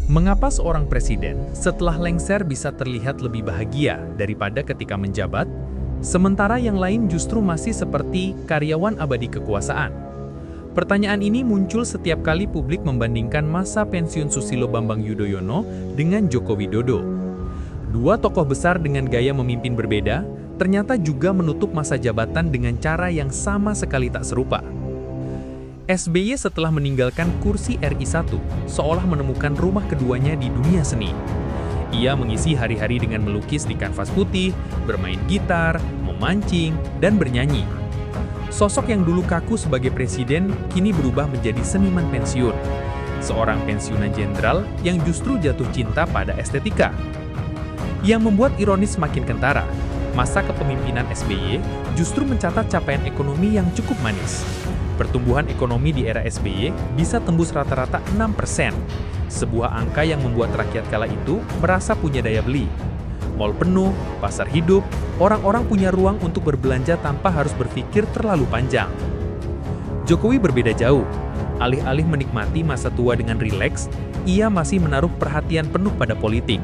Mengapa seorang presiden setelah lengser bisa terlihat lebih bahagia daripada ketika menjabat, sementara yang lain justru masih seperti karyawan abadi kekuasaan? Pertanyaan ini muncul setiap kali publik membandingkan masa pensiun Susilo Bambang Yudhoyono dengan Joko Widodo. Dua tokoh besar dengan gaya memimpin berbeda, ternyata juga menutup masa jabatan dengan cara yang sama sekali tak serupa. SBY setelah meninggalkan kursi RI1, seolah menemukan rumah keduanya di dunia seni. Ia mengisi hari-hari dengan melukis di kanvas putih, bermain gitar, memancing, dan bernyanyi. Sosok yang dulu kaku sebagai presiden, kini berubah menjadi seniman pensiun. Seorang pensiunan jenderal yang justru jatuh cinta pada estetika. Yang membuat ironis makin kentara, masa kepemimpinan SBY justru mencatat capaian ekonomi yang cukup manis. Pertumbuhan ekonomi di era SBY bisa tembus rata-rata 6%, sebuah angka yang membuat rakyat kala itu merasa punya daya beli. Mal penuh, pasar hidup, orang-orang punya ruang untuk berbelanja tanpa harus berpikir terlalu panjang. Jokowi berbeda jauh. Alih-alih menikmati masa tua dengan rileks, ia masih menaruh perhatian penuh pada politik.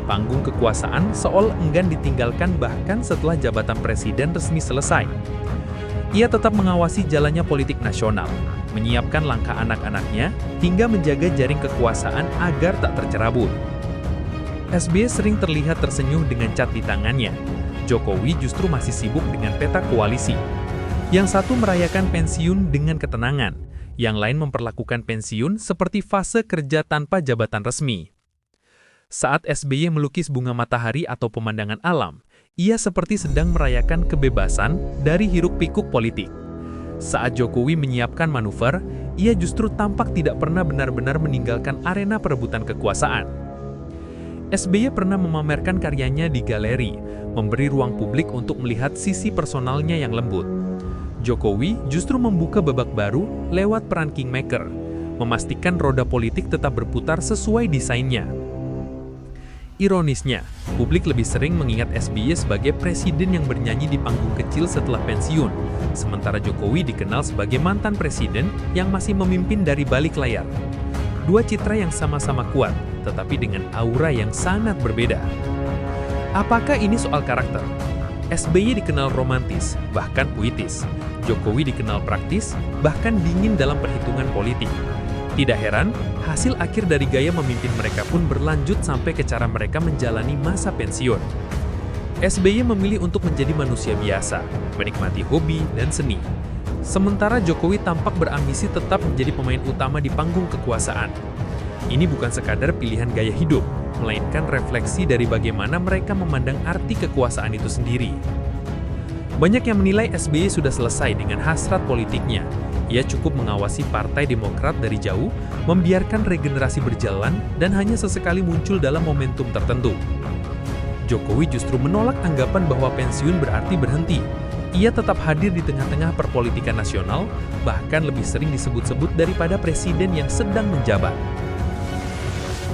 Panggung kekuasaan seolah enggan ditinggalkan bahkan setelah jabatan presiden resmi selesai. Ia tetap mengawasi jalannya politik nasional, menyiapkan langkah anak-anaknya, hingga menjaga jaring kekuasaan agar tak tercerabut. SBY sering terlihat tersenyum dengan cat di tangannya. Jokowi justru masih sibuk dengan peta koalisi. Yang satu merayakan pensiun dengan ketenangan, yang lain memperlakukan pensiun seperti fase kerja tanpa jabatan resmi. Saat SBY melukis bunga matahari atau pemandangan alam, ia seperti sedang merayakan kebebasan dari hiruk-pikuk politik. Saat Jokowi menyiapkan manuver, ia justru tampak tidak pernah benar-benar meninggalkan arena perebutan kekuasaan. SBY pernah memamerkan karyanya di galeri, memberi ruang publik untuk melihat sisi personalnya yang lembut. Jokowi justru membuka babak baru lewat peran kingmaker, memastikan roda politik tetap berputar sesuai desainnya. Ironisnya, publik lebih sering mengingat SBY sebagai presiden yang bernyanyi di panggung kecil setelah pensiun, sementara Jokowi dikenal sebagai mantan presiden yang masih memimpin dari balik layar. Dua citra yang sama-sama kuat, tetapi dengan aura yang sangat berbeda. Apakah ini soal karakter? SBY dikenal romantis, bahkan puitis. Jokowi dikenal praktis, bahkan dingin dalam perhitungan politik. Tidak heran, hasil akhir dari gaya memimpin mereka pun berlanjut sampai ke cara mereka menjalani masa pensiun. SBY memilih untuk menjadi manusia biasa, menikmati hobi dan seni. Sementara Jokowi tampak berambisi tetap menjadi pemain utama di panggung kekuasaan. Ini bukan sekadar pilihan gaya hidup, melainkan refleksi dari bagaimana mereka memandang arti kekuasaan itu sendiri. Banyak yang menilai SBY sudah selesai dengan hasrat politiknya. Ia cukup mengawasi Partai Demokrat dari jauh, membiarkan regenerasi berjalan, dan hanya sesekali muncul dalam momentum tertentu. Jokowi justru menolak anggapan bahwa pensiun berarti berhenti. Ia tetap hadir di tengah-tengah perpolitikan nasional, bahkan lebih sering disebut-sebut daripada presiden yang sedang menjabat.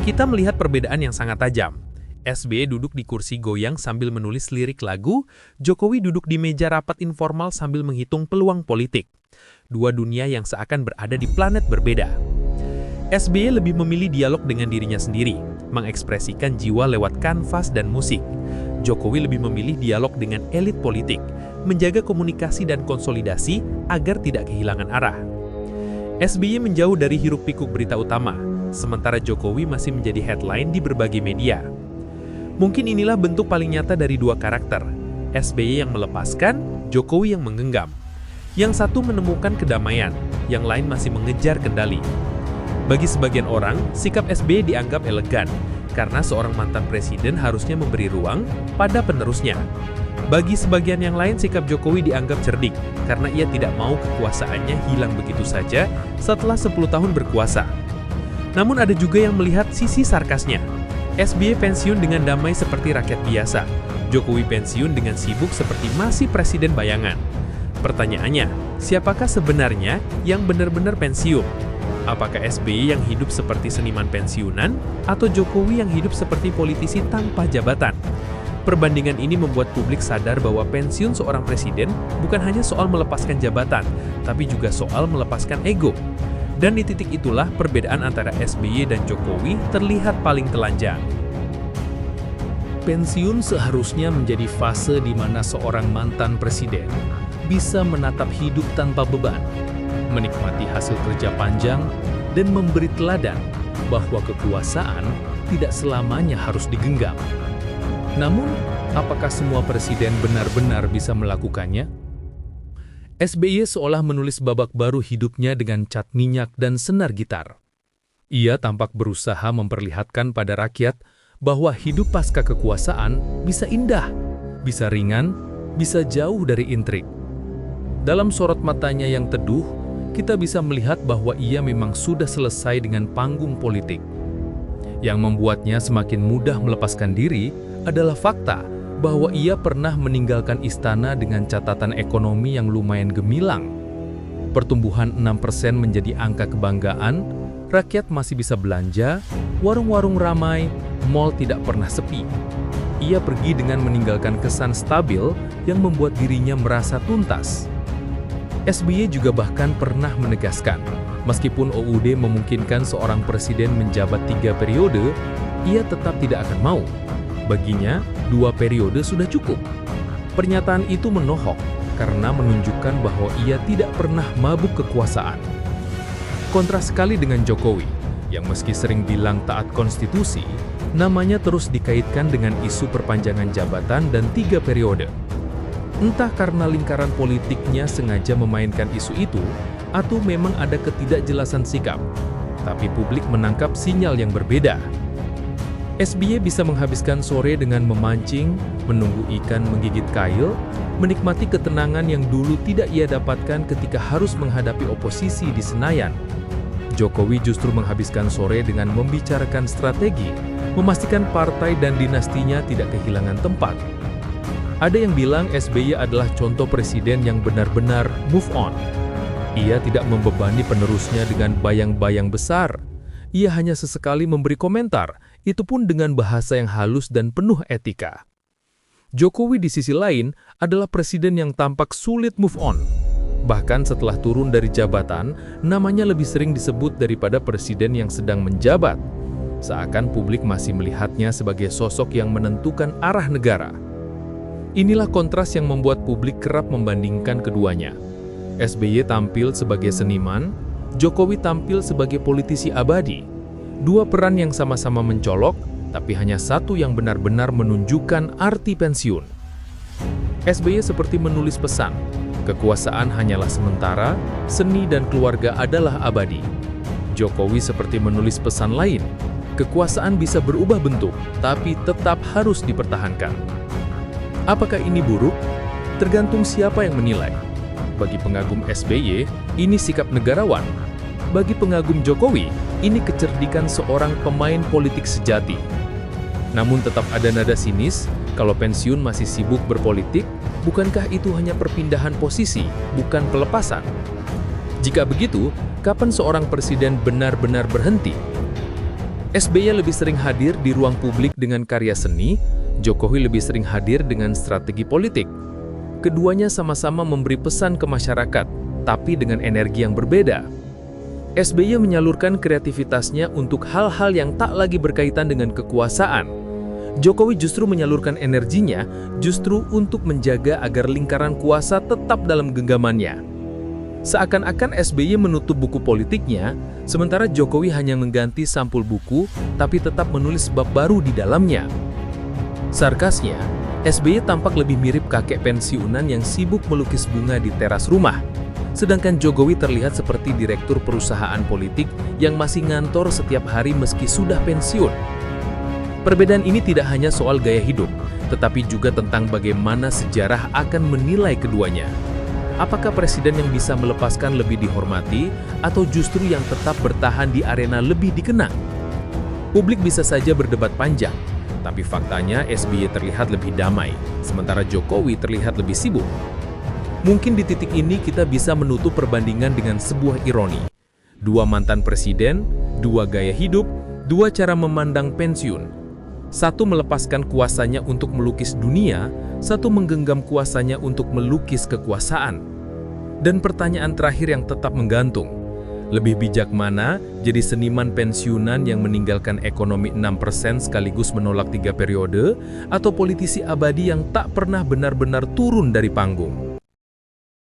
Kita melihat perbedaan yang sangat tajam. SBY duduk di kursi goyang sambil menulis lirik lagu, Jokowi duduk di meja rapat informal sambil menghitung peluang politik. Dua dunia yang seakan berada di planet berbeda. SBY lebih memilih dialog dengan dirinya sendiri, mengekspresikan jiwa lewat kanvas dan musik. Jokowi lebih memilih dialog dengan elit politik, menjaga komunikasi dan konsolidasi agar tidak kehilangan arah. SBY menjauh dari hiruk-pikuk berita utama, sementara Jokowi masih menjadi headline di berbagai media. Mungkin inilah bentuk paling nyata dari dua karakter, SBY yang melepaskan, Jokowi yang menggenggam. Yang satu menemukan kedamaian, yang lain masih mengejar kendali. Bagi sebagian orang, sikap SBY dianggap elegan, karena seorang mantan presiden harusnya memberi ruang pada penerusnya. Bagi sebagian yang lain, sikap Jokowi dianggap cerdik, karena ia tidak mau kekuasaannya hilang begitu saja setelah 10 tahun berkuasa. Namun ada juga yang melihat sisi sarkasnya. SBY pensiun dengan damai seperti rakyat biasa. Jokowi pensiun dengan sibuk seperti masih presiden bayangan. Pertanyaannya, siapakah sebenarnya yang benar-benar pensiun? Apakah SBY yang hidup seperti seniman pensiunan, atau Jokowi yang hidup seperti politisi tanpa jabatan? Perbandingan ini membuat publik sadar bahwa pensiun seorang presiden bukan hanya soal melepaskan jabatan, tapi juga soal melepaskan ego. Dan di titik itulah perbedaan antara SBY dan Jokowi terlihat paling telanjang. Pensiun seharusnya menjadi fase di mana seorang mantan presiden bisa menatap hidup tanpa beban, menikmati hasil kerja panjang, dan memberi teladan bahwa kekuasaan tidak selamanya harus digenggam. Namun, apakah semua presiden benar-benar bisa melakukannya? SBY seolah menulis babak baru hidupnya dengan cat minyak dan senar gitar. Ia tampak berusaha memperlihatkan pada rakyat bahwa hidup pasca kekuasaan bisa indah, bisa ringan, bisa jauh dari intrik. Dalam sorot matanya yang teduh, kita bisa melihat bahwa ia memang sudah selesai dengan panggung politik. Yang membuatnya semakin mudah melepaskan diri adalah fakta bahwa ia pernah meninggalkan istana dengan catatan ekonomi yang lumayan gemilang. Pertumbuhan 6% menjadi angka kebanggaan, rakyat masih bisa belanja, warung-warung ramai, mal tidak pernah sepi. Ia pergi dengan meninggalkan kesan stabil yang membuat dirinya merasa tuntas. SBY juga bahkan pernah menegaskan, meskipun UUD memungkinkan seorang presiden menjabat 3 periode, ia tetap tidak akan mau. Baginya, 2 periode sudah cukup. Pernyataan itu menohok karena menunjukkan bahwa ia tidak pernah mabuk kekuasaan. Kontras sekali dengan Jokowi, yang meski sering bilang taat konstitusi, namanya terus dikaitkan dengan isu perpanjangan jabatan dan 3 periode. Entah karena lingkaran politiknya sengaja memainkan isu itu, atau memang ada ketidakjelasan sikap, tapi publik menangkap sinyal yang berbeda. SBY bisa menghabiskan sore dengan memancing, menunggu ikan menggigit kail, menikmati ketenangan yang dulu tidak ia dapatkan ketika harus menghadapi oposisi di Senayan. Jokowi justru menghabiskan sore dengan membicarakan strategi, memastikan partai dan dinastinya tidak kehilangan tempat. Ada yang bilang SBY adalah contoh presiden yang benar-benar move on. Ia tidak membebani penerusnya dengan bayang-bayang besar. Ia hanya sesekali memberi komentar, itu pun dengan bahasa yang halus dan penuh etika. Jokowi di sisi lain adalah presiden yang tampak sulit move on. Bahkan setelah turun dari jabatan, namanya lebih sering disebut daripada presiden yang sedang menjabat. Seakan publik masih melihatnya sebagai sosok yang menentukan arah negara. Inilah kontras yang membuat publik kerap membandingkan keduanya. SBY tampil sebagai seniman, Jokowi tampil sebagai politisi abadi. 2 peran yang sama-sama mencolok, tapi hanya satu yang benar-benar menunjukkan arti pensiun. SBY seperti menulis pesan, kekuasaan hanyalah sementara, seni dan keluarga adalah abadi. Jokowi seperti menulis pesan lain, kekuasaan bisa berubah bentuk, tapi tetap harus dipertahankan. Apakah ini buruk? Tergantung siapa yang menilai. Bagi pengagum SBY, ini sikap negarawan. Bagi pengagum Jokowi, ini kecerdikan seorang pemain politik sejati. Namun tetap ada nada sinis, kalau pensiun masih sibuk berpolitik, bukankah itu hanya perpindahan posisi, bukan pelepasan? Jika begitu, kapan seorang presiden benar-benar berhenti? SBY lebih sering hadir di ruang publik dengan karya seni, Jokowi lebih sering hadir dengan strategi politik. Keduanya sama-sama memberi pesan ke masyarakat, tapi dengan energi yang berbeda. SBY menyalurkan kreativitasnya untuk hal-hal yang tak lagi berkaitan dengan kekuasaan. Jokowi justru menyalurkan energinya justru untuk menjaga agar lingkaran kuasa tetap dalam genggamannya. Seakan-akan SBY menutup buku politiknya, sementara Jokowi hanya mengganti sampul buku, tapi tetap menulis bab baru di dalamnya. Sarkasnya, SBY tampak lebih mirip kakek pensiunan yang sibuk melukis bunga di teras rumah. Sedangkan Jokowi terlihat seperti direktur perusahaan politik yang masih ngantor setiap hari meski sudah pensiun. Perbedaan ini tidak hanya soal gaya hidup, tetapi juga tentang bagaimana sejarah akan menilai keduanya. Apakah presiden yang bisa melepaskan lebih dihormati, atau justru yang tetap bertahan di arena lebih dikenang? Publik bisa saja berdebat panjang, tapi faktanya SBY terlihat lebih damai, sementara Jokowi terlihat lebih sibuk. Mungkin di titik ini kita bisa menutup perbandingan dengan sebuah ironi. 2 mantan presiden, 2 gaya hidup, 2 cara memandang pensiun. Satu melepaskan kuasanya untuk melukis dunia, satu menggenggam kuasanya untuk melukis kekuasaan. Dan pertanyaan terakhir yang tetap menggantung, Lebih bijak mana jadi seniman pensiunan yang meninggalkan ekonomi 6% sekaligus menolak 3 periode, atau politisi abadi yang tak pernah benar-benar turun dari panggung?